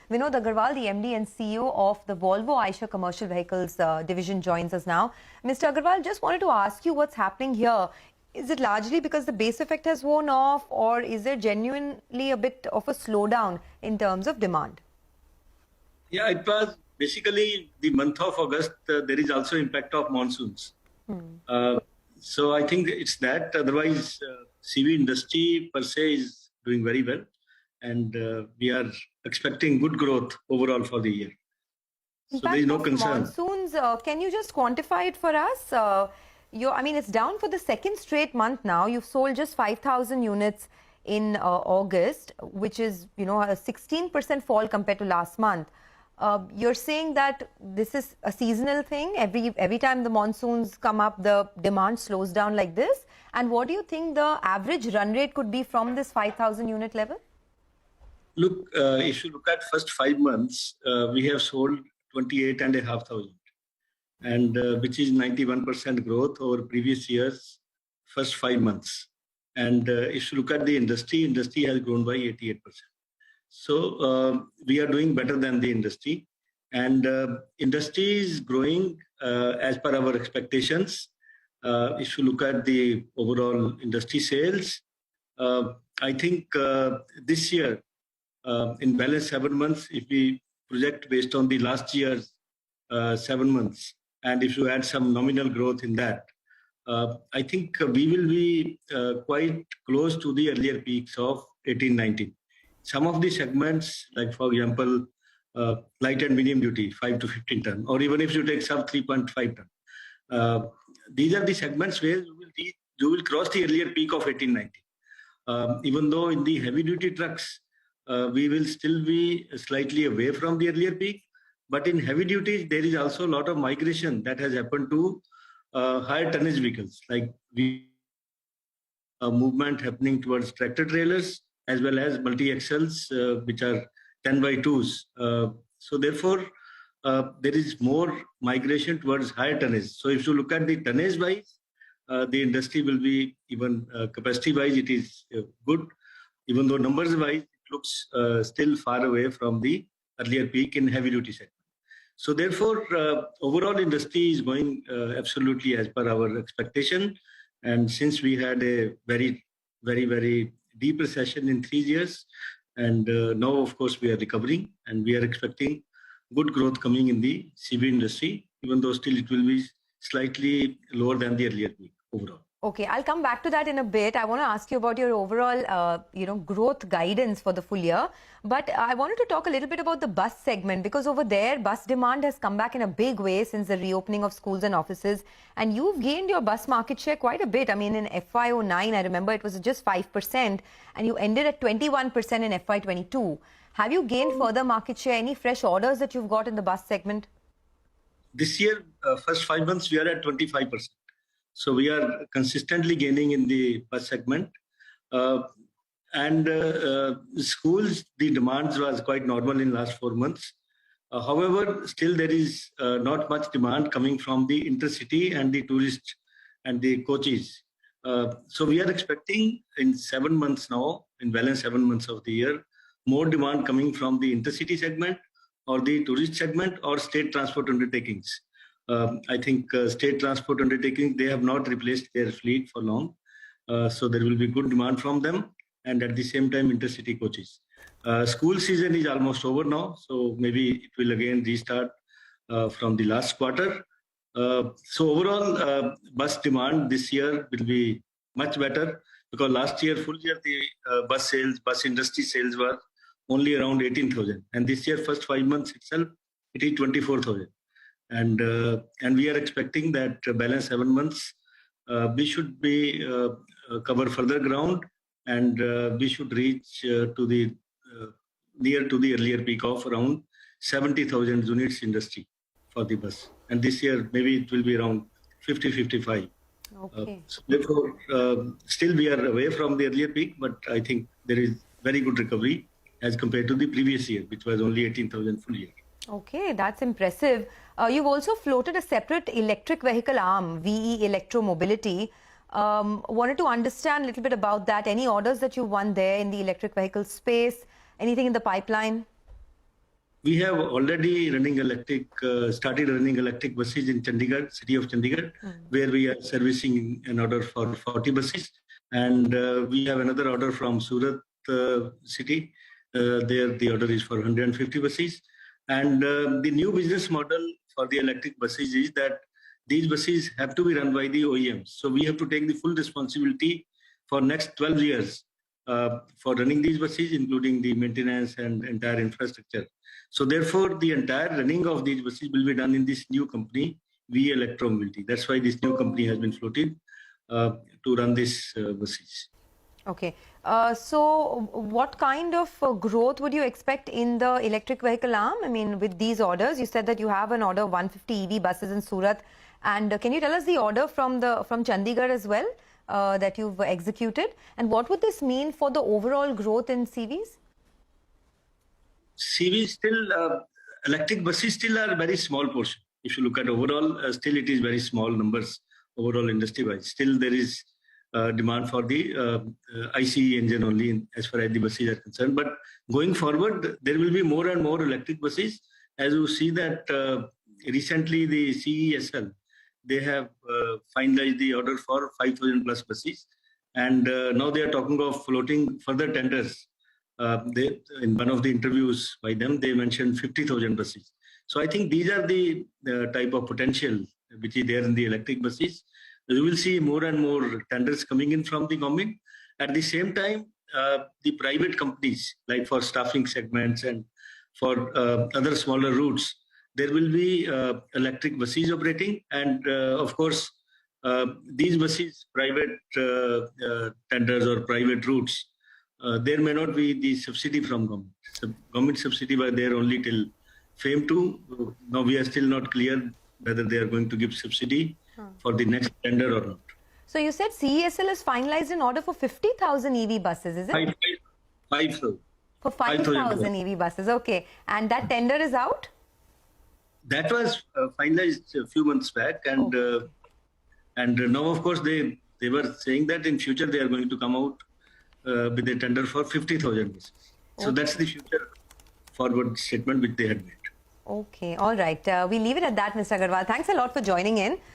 Vinod Aggarwal, the MD and CEO of the Volvo Eicher Commercial Vehicles division, joins us now. Mr. Aggarwal, just wanted to ask you what's happening here. Is it largely because the base effect has worn off, or is there genuinely a bit of a slowdown in terms of demand? Yeah, it was basically the month of August. There is also impact of monsoons. So I think it's that. Otherwise, CV industry per se is doing very well. And we are expecting good growth overall for the year. So there is no concern. Monsoons, can you just quantify it for us? I mean, it's down for the second straight month now. You've sold just 5,000 units in August, which is, a 16% fall compared to last month. You're saying that this is a seasonal thing? Every time the monsoons come up, the demand slows down like this? And what do you think the average run rate could be from this 5,000 unit level? Look, if you look at first 5 months, we have sold 28,500, and which is 91% growth over previous year's first 5 months. And if you look at the industry has grown by 88%. So we are doing better than the industry, and industry is growing as per our expectations. If you look at the overall industry sales, I think this year, in balance 7 months, if we project based on the last year's 7 months, and if you add some nominal growth in that, I think we will be quite close to the earlier peaks of 18-19. Some of the segments, like for example, light and medium duty, 5 to 15 ton, or even if you take sub 3.5 ton, these are the segments where you will cross the earlier peak of 18-19. Even though in the heavy duty trucks, we will still be slightly away from the earlier peak, but in heavy duty, there is also a lot of migration that has happened to higher tonnage vehicles, like movement happening towards tractor trailers, as well as multi-axles, which are 10x2s. So therefore, there is more migration towards higher tonnage. So if you look at the tonnage-wise, the industry will be even capacity-wise, it is good. Even though numbers-wise, it looks still far away from the earlier peak in heavy-duty segment. So therefore, overall industry is going absolutely as per our expectation. And since we had a very, very, very deep recession in 3 years, and now of course we are recovering, and we are expecting good growth coming in the CV industry, even though still it will be slightly lower than the earlier peak overall. Okay, I'll come back to that in a bit. I want to ask you about your overall, growth guidance for the full year. But I wanted to talk a little bit about the bus segment, because over there, bus demand has come back in a big way since the reopening of schools and offices. And you've gained your bus market share quite a bit. I mean, in FY09, I remember it was just 5%, and you ended at 21% in FY22. Have you gained further market share? Any fresh orders that you've got in the bus segment? This year, first 5 months, we are at 25%. So we are consistently gaining in the bus segment. Schools, the demands was quite normal in last 4 months. However, still there is not much demand coming from the intercity and the tourist and the coaches. So we are expecting in 7 months now, in balance 7 months of the year, more demand coming from the intercity segment or the tourist segment or state transport undertakings. I think state transport undertakings, they have not replaced their fleet for long. So there will be good demand from them, and at the same time intercity coaches. School season is almost over now, so maybe it will again restart from the last quarter. So overall, bus demand this year will be much better, because last year, full year, the bus industry sales were only around 18,000. And this year, first 5 months itself, it is 24,000. And we are expecting that balance 7 months, we should be cover further ground, and we should reach to the near to the earlier peak of around 70,000 units industry for the bus. And this year, maybe it will be around 50-55. Okay. So therefore, still we are away from the earlier peak, but I think there is very good recovery as compared to the previous year, which was only 18,000 full year. Okay, that's impressive. You've also floated a separate electric vehicle arm, VE Electromobility. Wanted to understand a little bit about that. Any orders that you won there in the electric vehicle space? Anything in the pipeline? We have already started running electric buses in Chandigarh, city of Chandigarh, where we are servicing an order for 40 buses. And we have another order from Surat city. There the order is for 150 buses. And the new business model for the electric buses is that these buses have to be run by the OEMs. So we have to take the full responsibility for next 12 years for running these buses, including the maintenance and entire infrastructure. So therefore, the entire running of these buses will be done in this new company, V Electromobility. That's why this new company has been floated to run these buses. Okay. So what kind of growth would you expect in the electric vehicle arm? I mean, with these orders, you said that you have an order of 150 EV buses in Surat. And can you tell us the order from Chandigarh as well that you've executed? And what would this mean for the overall growth in CVs? CV still, electric buses still are a very small portion. If you look at overall, still it is very small numbers overall industry-wise. Still there is demand for the ICE engine only as far as the buses are concerned. But going forward, there will be more and more electric buses. As you see that recently the CESL, they have finalized the order for 5,000 plus buses. And now they are talking of floating further tenders. In one of the interviews by them, they mentioned 50,000 buses. So I think these are the type of potential which is there in the electric buses. You will see more and more tenders coming in from the government. At the same time, the private companies, like for staffing segments and for other smaller routes, there will be electric buses operating. And of course, these buses, private tenders or private routes, there may not be the subsidy from government. So government subsidy was there only till FAME 2. Now we are still not clear whether they are going to give subsidy for the next tender or not. So you said CESL has finalized an order for 50,000 EV buses, is it? 5,000. For 5,000 EV buses, okay. And that tender is out? That was finalized a few months back, and now of course they were saying that in future they are going to come out with a tender for 50,000 buses. So that's the future forward statement which they had made. Okay, all right. We leave it at that, Mr. Aggarwal. Thanks a lot for joining in.